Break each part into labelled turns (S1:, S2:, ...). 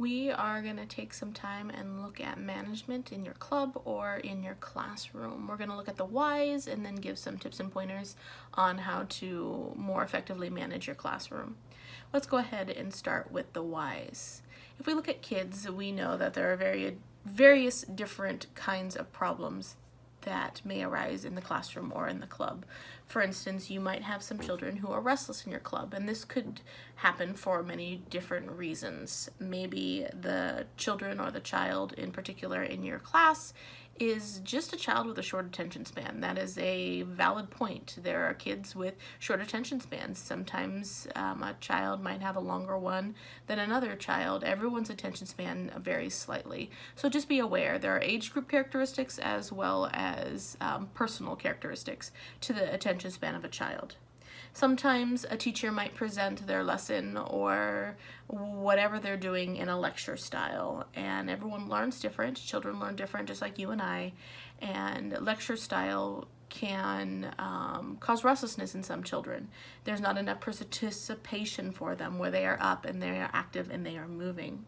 S1: We are going to take some time and look at management in your club or in your classroom. We're going to look at the whys and then give some tips and pointers on how to more effectively manage your classroom. Let's go ahead and start with the whys. If we look at kids, we know that there are various different kinds of problems that may arise in the classroom or in the club. For instance, you might have some children who are restless in your club, and this could happen for many different reasons. Maybe the children or the child in particular in your class is just a child with a short attention span. That is a valid point. There are kids with short attention spans. Sometimes a child might have a longer one than another child. Everyone's attention span varies slightly. So just be aware. There are age group characteristics as well as personal characteristics to the attention span of a child. Sometimes a teacher might present their lesson or whatever they're doing in a lecture style, and everyone learns different. Children learn different, just like you and I, and lecture style can cause restlessness in some children. There's not enough participation for them where they are up and they are active and they are moving.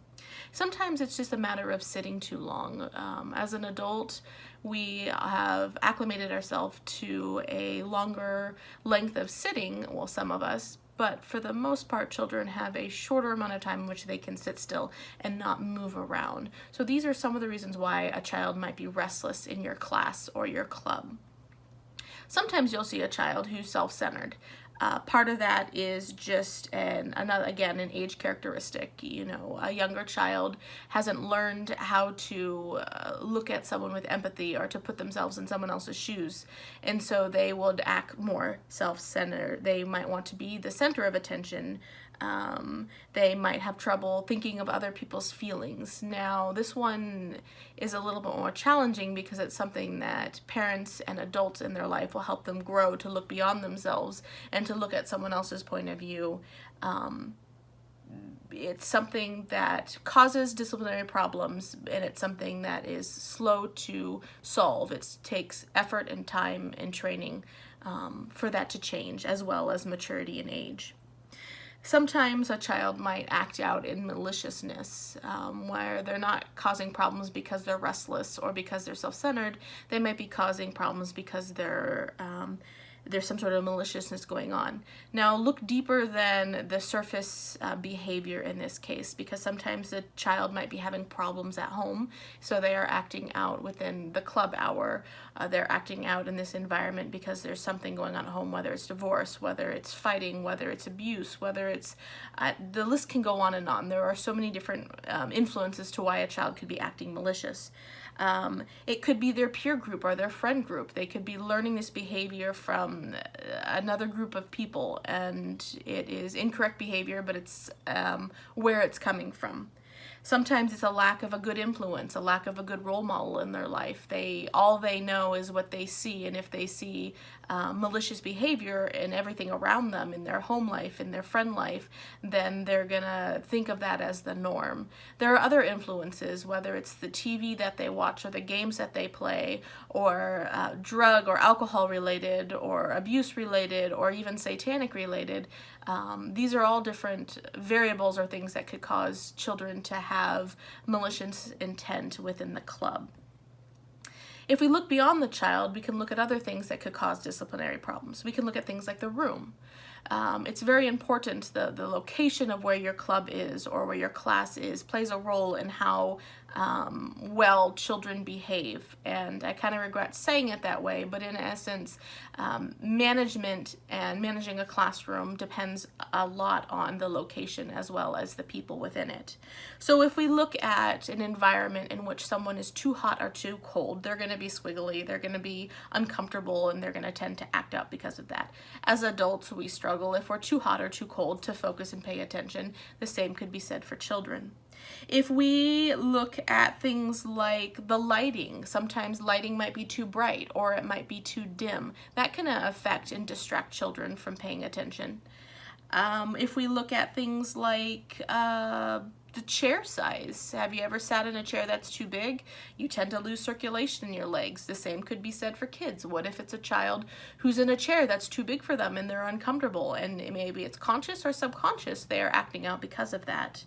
S1: Sometimes it's just a matter of sitting too long. As an adult, we have acclimated ourselves to a longer length of sitting, well, some of us, but for the most part, children have a shorter amount of time in which they can sit still and not move around. So these are some of the reasons why a child might be restless in your class or your club. Sometimes you'll see a child who's self-centered. Part of that is just an age characteristic. You know, a younger child hasn't learned how to look at someone with empathy or to put themselves in someone else's shoes, and so they would act more self-centered. They might want to be the center of attention. They might have trouble thinking of other people's feelings. Now, this one is a little bit more challenging because it's something that parents and adults in their life will help them grow to look beyond themselves and to look at someone else's point of view. It's something that causes disciplinary problems, and it's something that is slow to solve. It takes effort and time and training for that to change, as well as maturity and age. Sometimes a child might act out in maliciousness, where they're not causing problems because they're restless or because they're self-centered. They might be causing problems because there's some sort of maliciousness going on. Now, look deeper than the surface behavior in this case, because sometimes the child might be having problems at home, so they are acting out within the club hour. They're acting out in this environment because there's something going on at home, whether it's divorce, whether it's fighting, whether it's abuse, whether it's, the list can go on and on. There are so many different influences to why a child could be acting malicious. It could be their peer group or their friend group. They could be learning this behavior from another group of people, and it is incorrect behavior, but it's where it's coming from. Sometimes it's a lack of a good influence, a lack of a good role model in their life. All they know is what they see, and if they see malicious behavior in everything around them, in their home life, in their friend life, then they're gonna think of that as the norm. There are other influences, whether it's the TV that they watch or the games that they play, or drug or alcohol related, or abuse related, or even satanic related. These are all different variables or things that could cause children to have malicious intent within the club. If we look beyond the child, we can look at other things that could cause disciplinary problems. We can look at things like the room. It's very important, the location of where your club is or where your class is plays a role in how well children behave. And I kind of regret saying it that way, but in essence, management and managing a classroom depends a lot on the location as well as the people within it. So if we look at an environment in which someone is too hot or too cold, they're going to be squiggly, they're going to be uncomfortable, and they're going to tend to act out because of that. As adults, we struggle if we're too hot or too cold to focus and pay attention. The same could be said for children. If we look at things like the lighting, sometimes lighting might be too bright or it might be too dim. That can affect and distract children from paying attention. If we look at things like the chair size. Have you ever sat in a chair that's too big? You tend to lose circulation in your legs. The same could be said for kids. What if it's a child who's in a chair that's too big for them and they're uncomfortable, and maybe it's conscious or subconscious they're acting out because of that?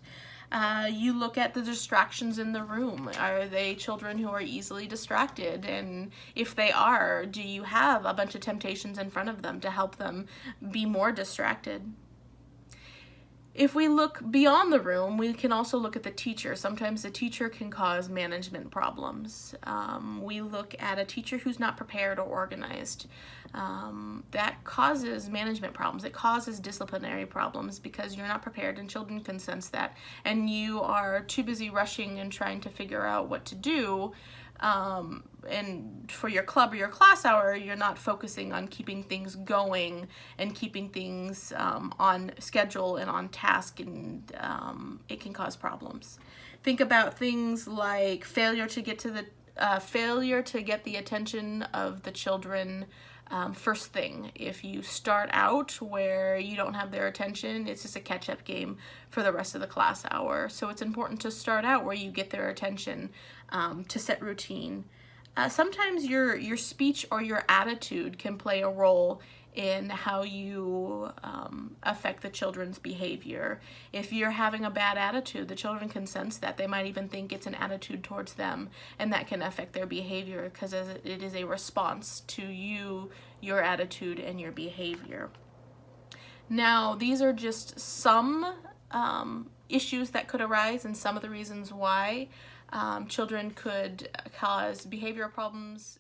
S1: You look at the distractions in the room. Are they children who are easily distracted? And if they are, do you have a bunch of temptations in front of them to help them be more distracted? If we look beyond the room, we can also look at the teacher. Sometimes the teacher can cause management problems. We look at a teacher who's not prepared or organized. That causes management problems. It causes disciplinary problems because you're not prepared, and children can sense that. And you are too busy rushing and trying to figure out what to do. And for your club or your class hour, you're not focusing on keeping things going and keeping things on schedule and on task, and it can cause problems. Think about things like failure to get the attention of the children first thing. If you start out where you don't have their attention, it's just a catch-up game for the rest of the class hour. So it's important to start out where you get their attention, to set routine. Sometimes your speech or your attitude can play a role in how you affect the children's behavior. If you're having a bad attitude, the children can sense that. They might even think it's an attitude towards them, and that can affect their behavior because it is a response to you, your attitude, and your behavior. Now, these are just some issues that could arise and some of the reasons why children could cause behavioral problems.